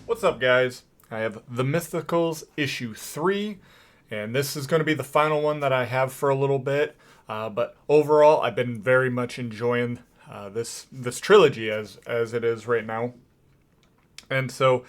What's up, guys? I have The Mythicals issue 3, and this is going to be the final one that I have for a little bit. But overall, I've been very much enjoying this trilogy as it is right now. And so,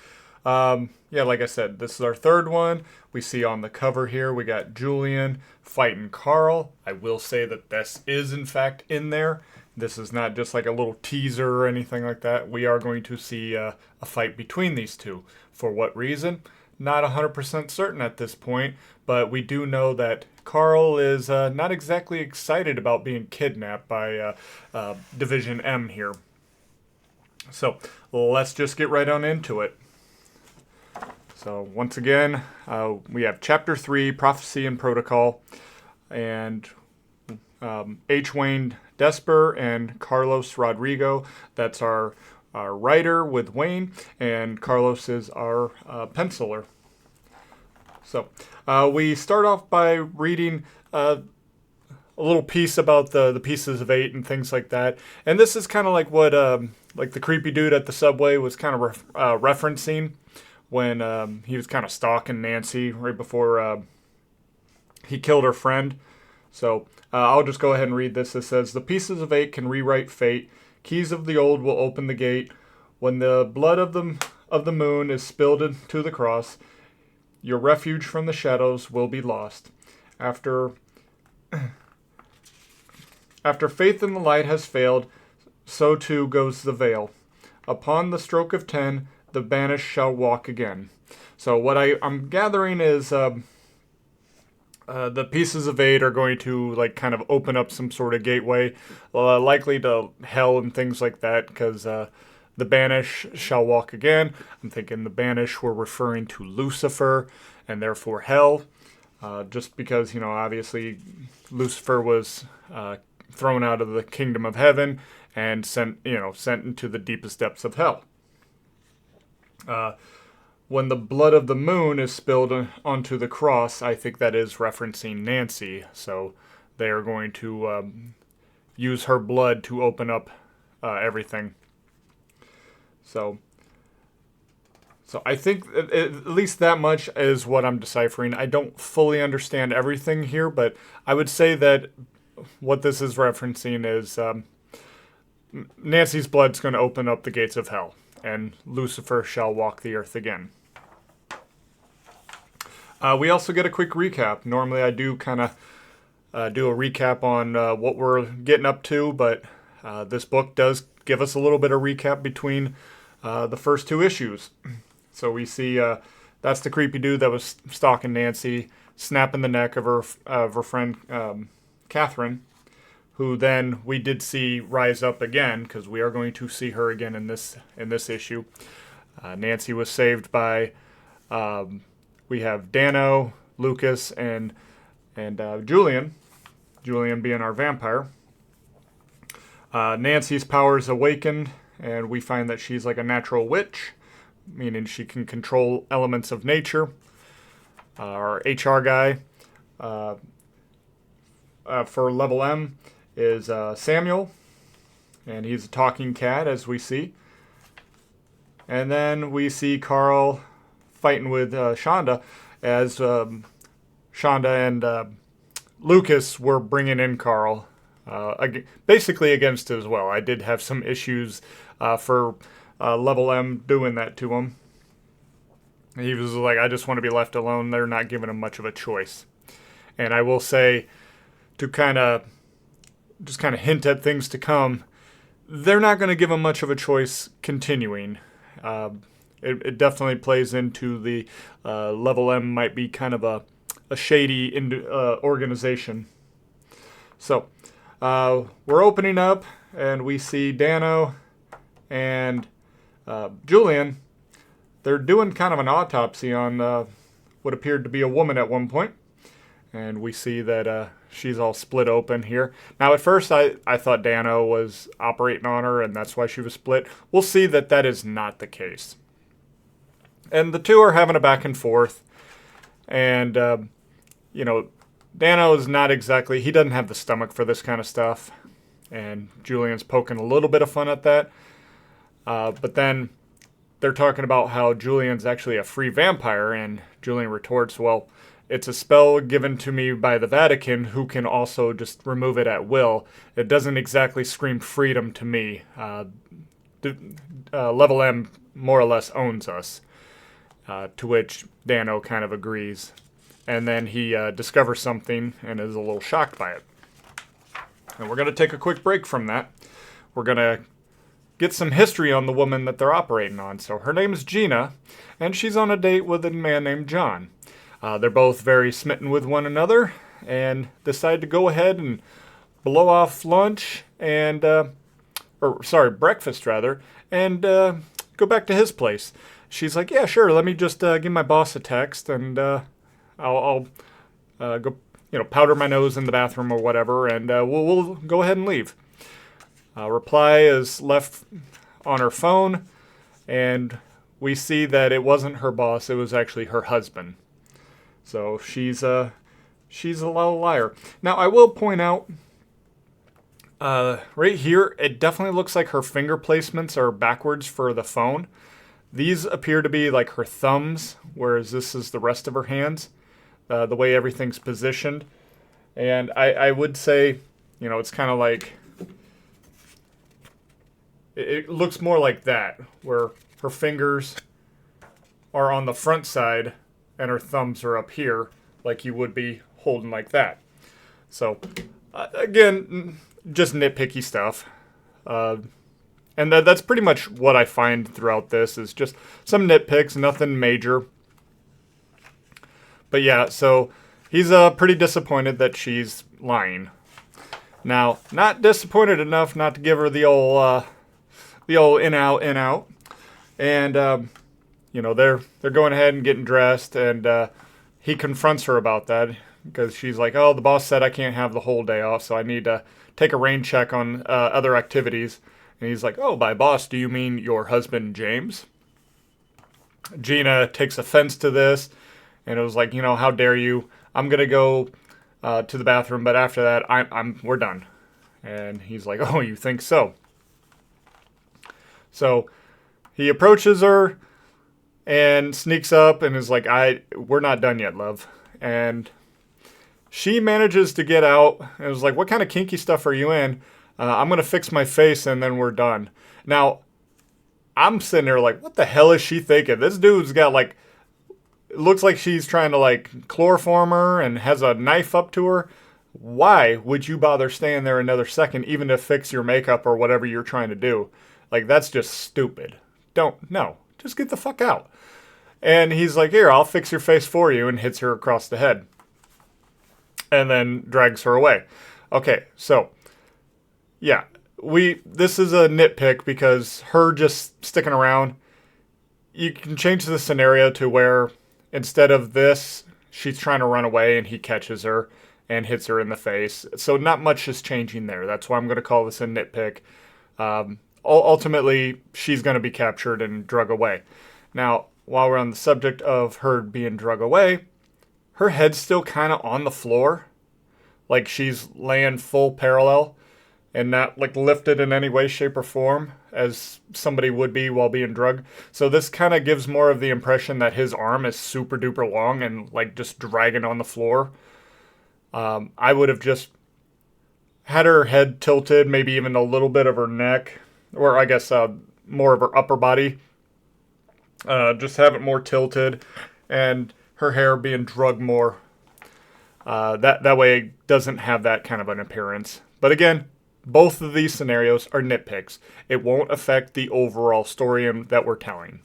yeah, like I said, this is our third one. We see on the cover here, we got Julian fighting Carl. I will say that this is, in fact, in there. This is not just like a little teaser or anything like that. We are going to see a fight between these two. For what reason? Not 100% certain at this point, but we do know that Carl is not exactly excited about being kidnapped by Division M here. So let's just get right on into it. So once again, we have Chapter 3, Prophecy and Protocol, and H. Wayne Desper and Carlos Rodrigo. That's our writer with Wayne, and Carlos is our penciler. So we start off by reading a little piece about the pieces of 8 and things like that. And this is kind of like what like the creepy dude at the subway was kind of referencing when he was kind of stalking Nancy right before he killed her friend. So I'll just go ahead and read this. It says, "The pieces of 8 can rewrite fate. Keys of the old will open the gate. When the blood of the moon is spilled into the cross, your refuge from the shadows will be lost. After faith in the light has failed, so too goes the veil. Upon the stroke of 10, the banished shall walk again." So what I'm gathering is the pieces of 8 are going to like kind of open up some sort of gateway, likely to hell and things like that, because the banished shall walk again. I'm thinking the banished were referring to Lucifer and therefore hell, just because, you know, obviously Lucifer was thrown out of the kingdom of heaven and sent into the deepest depths of hell. When the blood of the moon is spilled onto the cross, I think that is referencing Nancy. So they are going to use her blood to open up everything. So I think at least that much is what I'm deciphering. I don't fully understand everything here, but I would say that what this is referencing is Nancy's blood's going to open up the gates of hell, and Lucifer shall walk the earth again. We also get a quick recap. Normally I do kind of do a recap on what we're getting up to, but this book does give us a little bit of recap between the first 2 issues. So we see that's the creepy dude that was stalking Nancy, snapping the neck of her friend Catherine, who then we did see rise up again, because we are going to see her again in this issue. Nancy was saved by we have Dano, Lucas, and Julian. Julian being our vampire. Nancy's powers awakened, and we find that she's like a natural witch, meaning she can control elements of nature. Our HR guy for level M is Samuel, and he's a talking cat, as we see. And then we see Carl fighting with Shonda, as Shonda and Lucas were bringing in Carl, basically against his will. I did have some issues for level M doing that to him. He was like, I just want to be left alone. They're not giving him much of a choice. And I will say, to kind of hint at things to come, they're not going to give him much of a choice continuing. It definitely plays into the level M might be kind of a shady organization. So we're opening up, and we see Dano and Julian. They're doing kind of an autopsy on what appeared to be a woman at one point, and we see that she's all split open here. Now, at first, I thought Dano was operating on her, and that's why she was split. We'll see that that is not the case. And the two are having a back and forth. And, Dano is not exactly, he doesn't have the stomach for this kind of stuff. And Julian's poking a little bit of fun at that. But then they're talking about how Julian's actually a free vampire, and Julian retorts, well, it's a spell given to me by the Vatican, who can also just remove it at will. It doesn't exactly scream freedom to me. Level M more or less owns us. To which Dano kind of agrees. And then he discovers something and is a little shocked by it. And we're going to take a quick break from that. We're going to get some history on the woman that they're operating on. So her name is Gina, and she's on a date with a man named John. They're both very smitten with one another and decide to go ahead and blow off lunch and, breakfast rather, and go back to his place. She's like, yeah, sure, let me just give my boss a text and I'll go, powder my nose in the bathroom or whatever, and we'll go ahead and leave. Reply is left on her phone, and we see that it wasn't her boss, it was actually her husband. So she's a little liar. Now, I will point out, right here, it definitely looks like her finger placements are backwards for the phone. These appear to be like her thumbs, whereas this is the rest of her hands, the way everything's positioned. And I would say, it's kind of like, it looks more like that, where her fingers are on the front side and her thumbs are up here, like you would be holding like that. So, again, just nitpicky stuff. And that's pretty much what I find throughout this, is just some nitpicks, nothing major. But yeah, so he's pretty disappointed that she's lying. Now, not disappointed enough not to give her the old in out. And they're going ahead and getting dressed, and he confronts her about that because she's like, oh, the boss said I can't have the whole day off, so I need to take a rain check on other activities. And he's like, oh, by boss, do you mean your husband, James? Gina takes offense to this, and it was like, how dare you? I'm going to go to the bathroom, but after that, we're done. And he's like, oh, you think so? So he approaches her and sneaks up and is like, we're not done yet, love. And she manages to get out and was like, what kind of kinky stuff are you in? I'm going to fix my face and then we're done. Now, I'm sitting there like, what the hell is she thinking? This dude's got it looks like she's trying to chloroform her and has a knife up to her. Why would you bother staying there another second even to fix your makeup or whatever you're trying to do? That's just stupid. Just get the fuck out. And he's like, here, I'll fix your face for you, and hits her across the head. And then drags her away. Okay, so yeah, this is a nitpick because her just sticking around, you can change the scenario to where instead of this, she's trying to run away and he catches her and hits her in the face. So not much is changing there. That's why I'm going to call this a nitpick. Ultimately, she's going to be captured and drug away. Now, while we're on the subject of her being drug away, her head's still kind of on the floor. Like she's laying full parallel and not lifted in any way, shape, or form as somebody would be while being drugged. So this kind of gives more of the impression that his arm is super duper long and just dragging on the floor. I would have just had her head tilted, maybe even a little bit of her neck, or I guess more of her upper body. Just have it more tilted and her hair being drugged more. That way it doesn't have that kind of an appearance. But again, both of these scenarios are nitpicks. It won't affect the overall story that we're telling.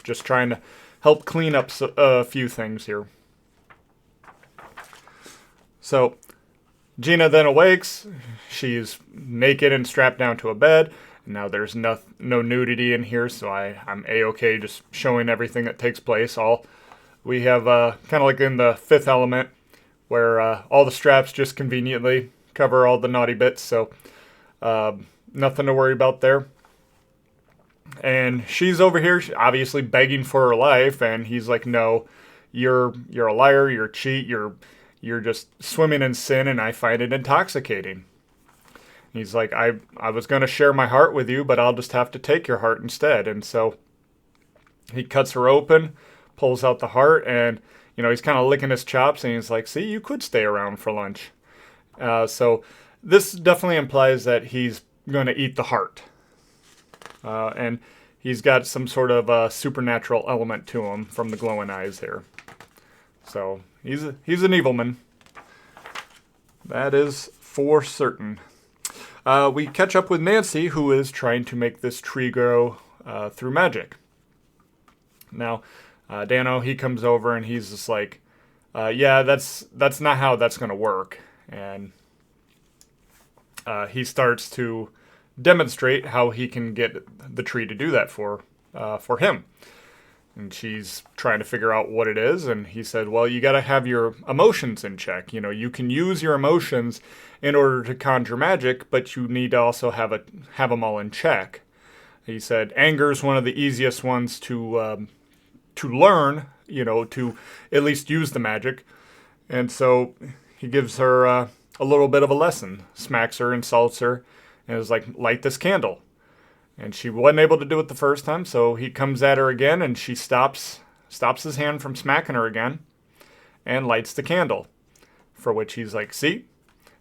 Just trying to help clean up a few things here. So Gina then awakes. She's naked and strapped down to a bed. Now there's no nudity in here, so I'm A-okay just showing everything that takes place. We have kind of like in the Fifth Element, where all the straps just conveniently cover all the naughty bits, so nothing to worry about there. And she's over here obviously begging for her life, and he's like, no, you're a liar, you're a cheat, you're just swimming in sin, and I find it intoxicating. He's like, I was going to share my heart with you, but I'll just have to take your heart instead. And so He cuts her open, pulls out the heart, and he's kind of licking his chops, and he's like, "See, you could stay around for lunch." So this definitely implies that he's going to eat the heart, and he's got some sort of supernatural element to him from the glowing eyes here. So he's an evilman. That is for certain. We catch up with Nancy, who is trying to make this tree grow through magic. Now, Dano, he comes over and he's just like, yeah, that's not how that's going to work. And he starts to demonstrate how he can get the tree to do that for him. And she's trying to figure out what it is. And he said, well, you got to have your emotions in check. You can use your emotions in order to conjure magic, but you need to also have them all in check. He said, anger is one of the easiest ones to learn, to at least use the magic. And so he gives her a little bit of a lesson, smacks her, insults her, and is like, light this candle. And she wasn't able to do it the first time, so he comes at her again, and she stops his hand from smacking her again, and lights the candle. For which he's like, see?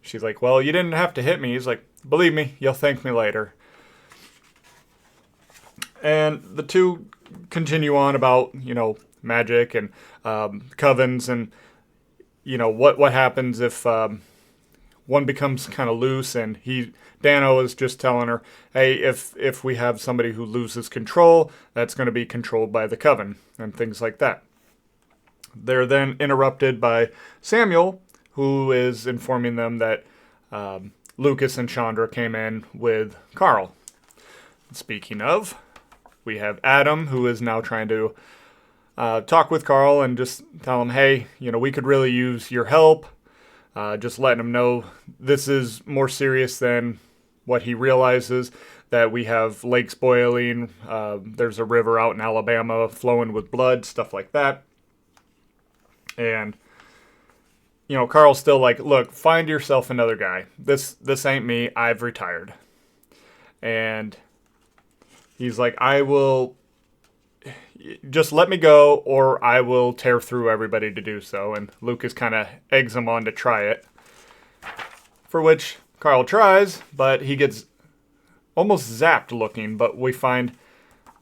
She's like, well, you didn't have to hit me. He's like, believe me, you'll thank me later. And the two continue on about, magic and covens and, what happens if one becomes kind of loose, and Dano is just telling her, hey, if we have somebody who loses control, that's going to be controlled by the coven and things like that. They're then interrupted by Samuel, who is informing them that Lucas and Chandra came in with Carl. Speaking of, we have Adam, who is now trying to talk with Carl and just tell him, hey, we could really use your help. Just letting him know this is more serious than what he realizes, that we have lakes boiling, there's a river out in Alabama flowing with blood, stuff like that. And, Carl's still like, look, find yourself another guy. This ain't me. I've retired. And he's like, I will just let me go, or I will tear through everybody to do so. And Lucas kind of eggs him on to try it. For which Carl tries, but he gets almost zapped looking. But we find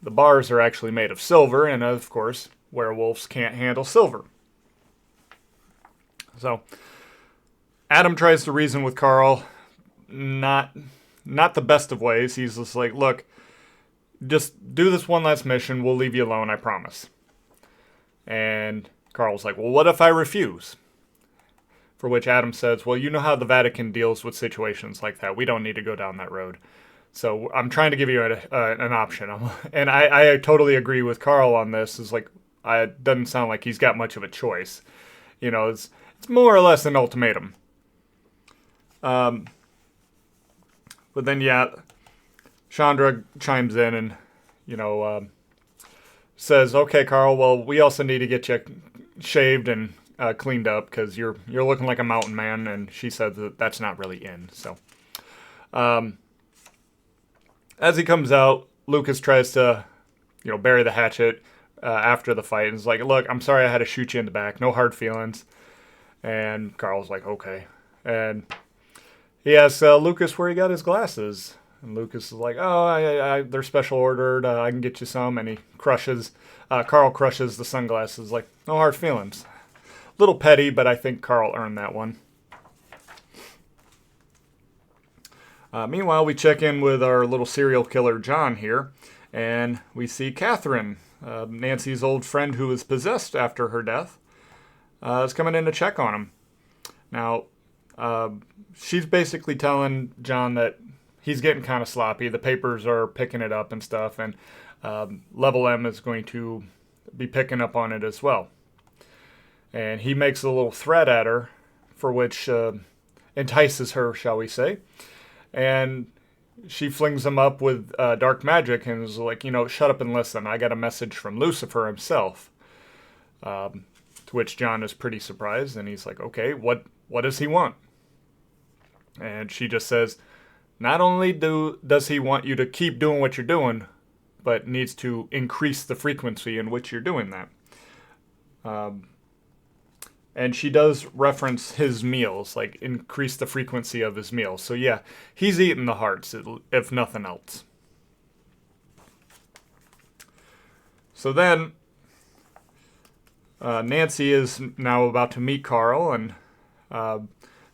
the bars are actually made of silver, and of course, werewolves can't handle silver. So Adam tries to reason with Carl, not the best of ways. He's just like, look, just do this one last mission. We'll leave you alone, I promise. And Carl's like, well, what if I refuse? For which Adam says, well, you know how the Vatican deals with situations like that. We don't need to go down that road. So I'm trying to give you an option. And I totally agree with Carl on this. It's like, it doesn't sound like he's got much of a choice. It's more or less an ultimatum. But then, yeah, Chandra chimes in and, says, okay, Carl, well, we also need to get you shaved and cleaned up because you're looking like a mountain man. And she said that that's not really in. So as he comes out, Lucas tries to, bury the hatchet after the fight. And is like, look, I'm sorry I had to shoot you in the back. No hard feelings. And Carl's like, okay. And he asks Lucas where he got his glasses. And Lucas is like, oh, they're special ordered. I can get you some. And Carl crushes the sunglasses. Like, no hard feelings. Little petty, but I think Carl earned that one. Meanwhile, we check in with our little serial killer, John, here. And we see Catherine, Nancy's old friend who was possessed after her death, is coming in to check on him. Now, she's basically telling John that he's getting kind of sloppy. The papers are picking it up and stuff, and Level M is going to be picking up on it as well. And he makes a little threat at her, for which entices her, shall we say. And she flings him up with dark magic and is like, shut up and listen. I got a message from Lucifer himself. To which John is pretty surprised, and he's like, okay, what does he want? And she just says, not only does he want you to keep doing what you're doing, but needs to increase the frequency in which you're doing that. And she does reference his meals, like increase the frequency of his meals. So yeah, he's eating the hearts, if nothing else. So then, Nancy is now about to meet Carl, and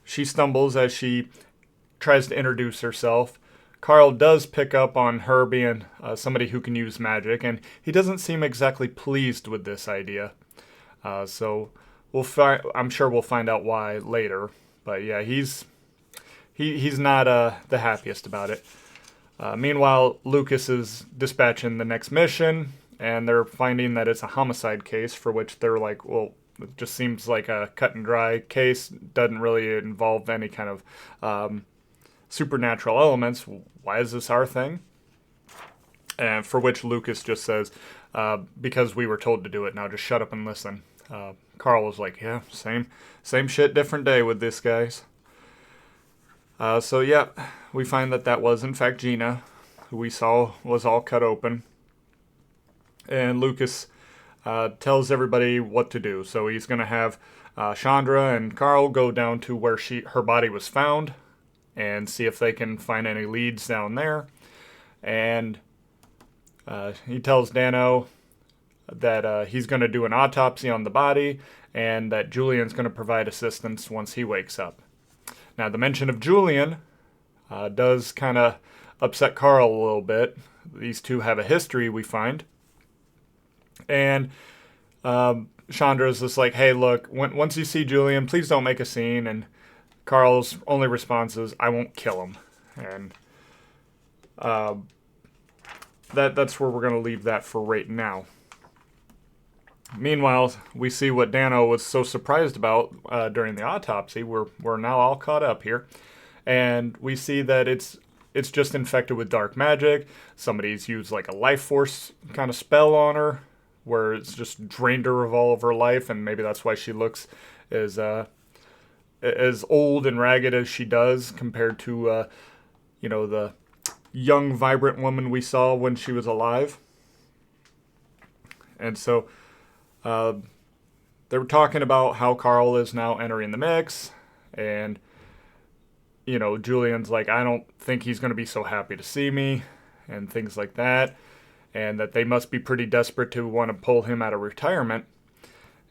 she stumbles as she tries to introduce herself. Carl does pick up on her being somebody who can use magic, and he doesn't seem exactly pleased with this idea. So I'm sure we'll find out why later. But yeah, he's not the happiest about it. Meanwhile, Lucas is dispatching the next mission, and they're finding that it's a homicide case, for which they're like, well, it just seems like a cut and dry case. Doesn't really involve any kind of supernatural elements. Why is this our thing? And for which Lucas just says, because we were told to do it. Now just shut up and listen. Carl was like, yeah, same shit, different day with this, guys. So yeah, we find that was in fact Gina, who we saw was all cut open. And Lucas tells everybody what to do. So he's going to have Chandra and Carl go down to where her body was found and see if they can find any leads down there. And he tells Dano that he's going to do an autopsy on the body and that Julian's going to provide assistance once he wakes up. Now, the mention of Julian does kind of upset Carl a little bit. These two have a history, we find. And Chandra's just like, hey, look, once you see Julian, please don't make a scene. And Carl's only response is, I won't kill him. And that's where we're going to leave that for right now. Meanwhile, we see what Dano was so surprised about during the autopsy. We're now all caught up here. And we see that it's just infected with dark magic. Somebody's used like a life force kind of spell on her, where it's just drained her of all of her life, and maybe that's why she looks as old and ragged as she does compared to the young, vibrant woman we saw when she was alive. And so they were talking about how Carl is now entering the mix, and Julian's like, I don't think he's going to be so happy to see me, and things like that. And that they must be pretty desperate to want to pull him out of retirement.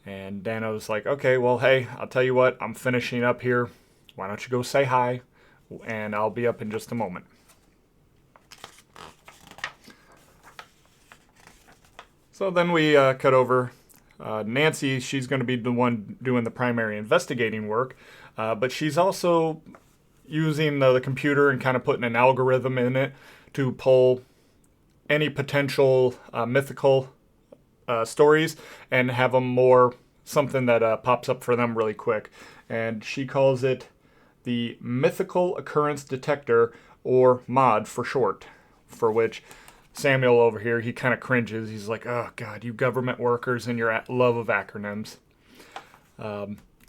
And Dano's like, okay, well, hey, I'll tell you what, I'm finishing up here. Why don't you go say hi, and I'll be up in just a moment. So then we cut over. Nancy, she's going to be the one doing the primary investigating work, but she's also using the computer and kind of putting an algorithm in it to pull any potential mythical stories and have them more something that pops up for them really quick. And she calls it the Mythical Occurrence Detector, or MOD for short, for which Samuel over here, he kind of cringes. He's like, oh God, you government workers and your love of acronyms.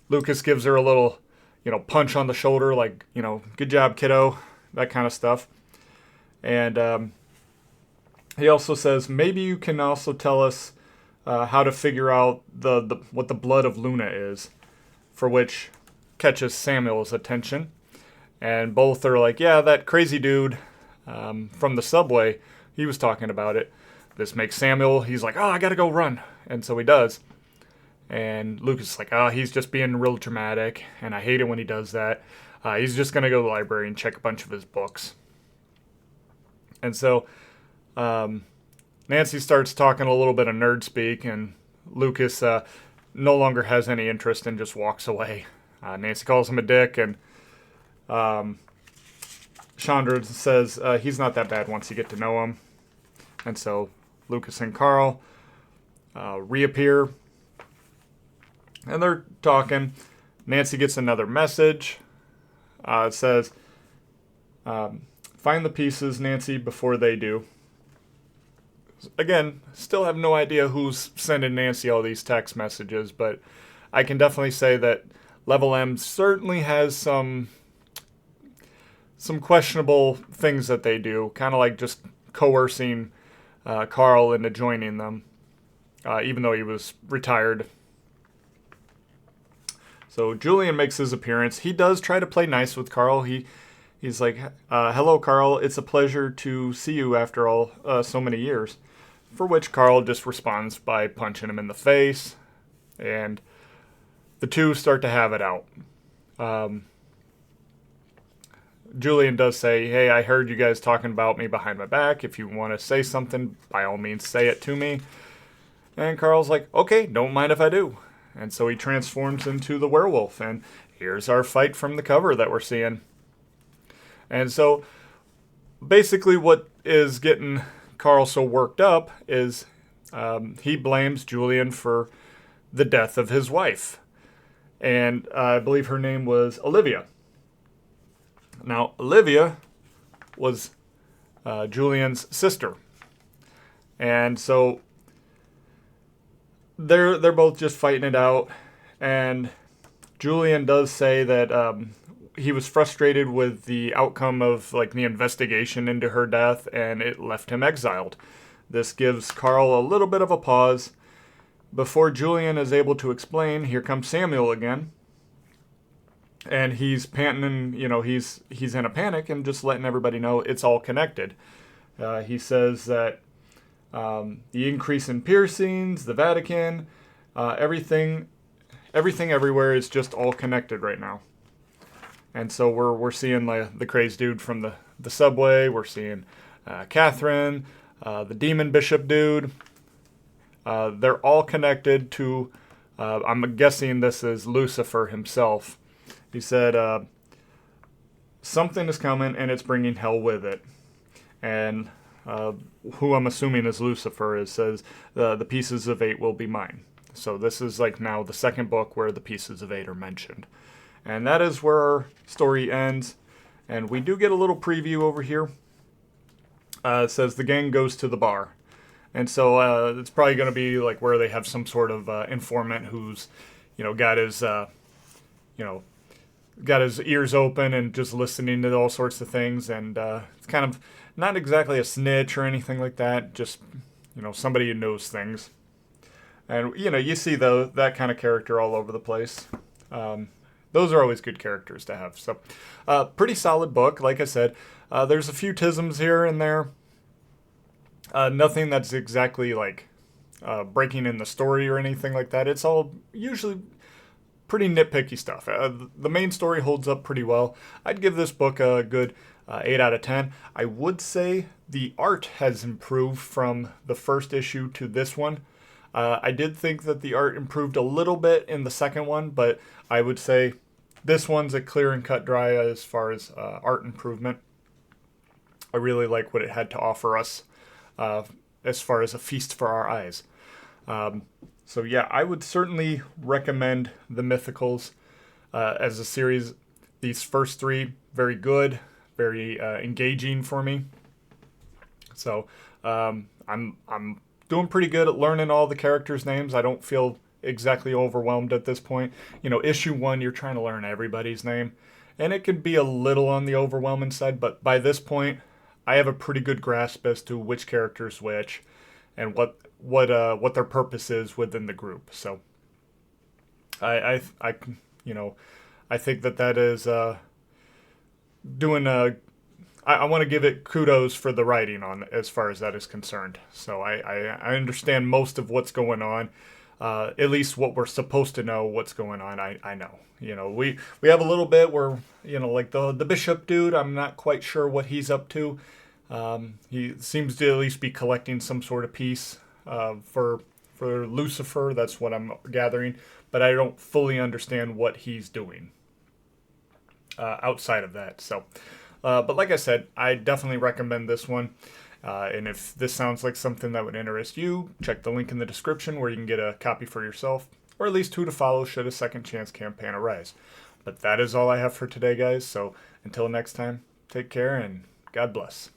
Lucas gives her a little, punch on the shoulder, like, good job, kiddo, that kind of stuff. And he also says, maybe you can also tell us how to figure out what the blood of Luna is, for which catches Samuel's attention. And both are like, yeah, that crazy dude from the subway, he was talking about it. This makes Samuel, he's like, oh, I gotta go run. And so he does. And Lucas is like, oh, he's just being real dramatic, and I hate it when he does that. He's just gonna go to the library and check a bunch of his books. And so Nancy starts talking a little bit of nerd speak, and Lucas no longer has any interest and just walks away. Nancy calls him a dick, and Chandra says he's not that bad once you get to know him. And so Lucas and Carl reappear, and they're talking. Nancy gets another message. It says, find the pieces, Nancy, before they do. Again, still have no idea who's sending Nancy all these text messages, but I can definitely say that Level M certainly has some questionable things that they do, kind of like just coercing Carl into joining them, even though he was retired. So Julian makes his appearance. He does try to play nice with Carl. He's like, "Hello, Carl. It's a pleasure to see you after all so many years." For which Carl just responds by punching him in the face, and the two start to have it out. Julian does say, "Hey, I heard you guys talking about me behind my back. If you want to say something, by all means, say it to me." And Carl's like, "Okay, don't mind if I do." And so he transforms into the werewolf, and here's our fight from the cover that we're seeing. And so basically what is getting Carl so worked up is he blames Julian for the death of his wife. And I believe her name was Olivia. Now, Olivia was Julian's sister. And so they're both just fighting it out. And Julian does say that he was frustrated with the outcome of like the investigation into her death, and it left him exiled. This gives Carl a little bit of a pause. Before Julian is able to explain, here comes Samuel again. And he's panting, and he's in a panic and just letting everybody know it's all connected. He says that the increase in piercings, the Vatican, everything everywhere is just all connected right now. And so we're seeing the crazed dude from the subway. We're seeing Catherine, the demon bishop dude. They're all connected to, I'm guessing this is Lucifer himself. He said, something is coming and it's bringing hell with it. And who I'm assuming is Lucifer says, the pieces of 8 will be mine. So this is like now the second book where the pieces of 8 are mentioned. And that is where our story ends. And we do get a little preview over here. It says the gang goes to the bar. And so it's probably going to be like where they have some sort of informant who's, got his, got his ears open and just listening to all sorts of things. And it's kind of not exactly a snitch or anything like that. Just, somebody who knows things. And, you see that kind of character all over the place. Those are always good characters to have. So, pretty solid book. Like I said, there's a few tisms here and there. Nothing that's exactly like breaking in the story or anything like that. It's all usually pretty nitpicky stuff. The main story holds up pretty well. I'd give this book a good 8 out of 10. I would say the art has improved from the first issue to this one. I did think that the art improved a little bit in the second one, but I would say this one's a clear and cut dry as far as art improvement. I really like what it had to offer us as far as a feast for our eyes. So yeah, I would certainly recommend the Mythicals as a series. These first 3, very good, very engaging for me. So I'm doing pretty good at learning all the characters' names. I don't feel exactly overwhelmed at this point. Issue 1, you're trying to learn everybody's name, and it could be a little on the overwhelming side, but by this point, I have a pretty good grasp as to which character's which, and what their purpose is within the group. So, I think that is doing a. I want to give it kudos for the writing on as far as that is concerned. So I understand most of what's going on. At least what we're supposed to know what's going on, I know. We have a little bit where, like the bishop dude, I'm not quite sure what he's up to. He seems to at least be collecting some sort of piece for Lucifer. That's what I'm gathering. But I don't fully understand what he's doing outside of that. So, but like I said, I definitely recommend this one. And if this sounds like something that would interest you, check the link in the description where you can get a copy for yourself, or at least 2 to follow should a second chance campaign arise. But that is all I have for today, guys. So until next time, take care and God bless.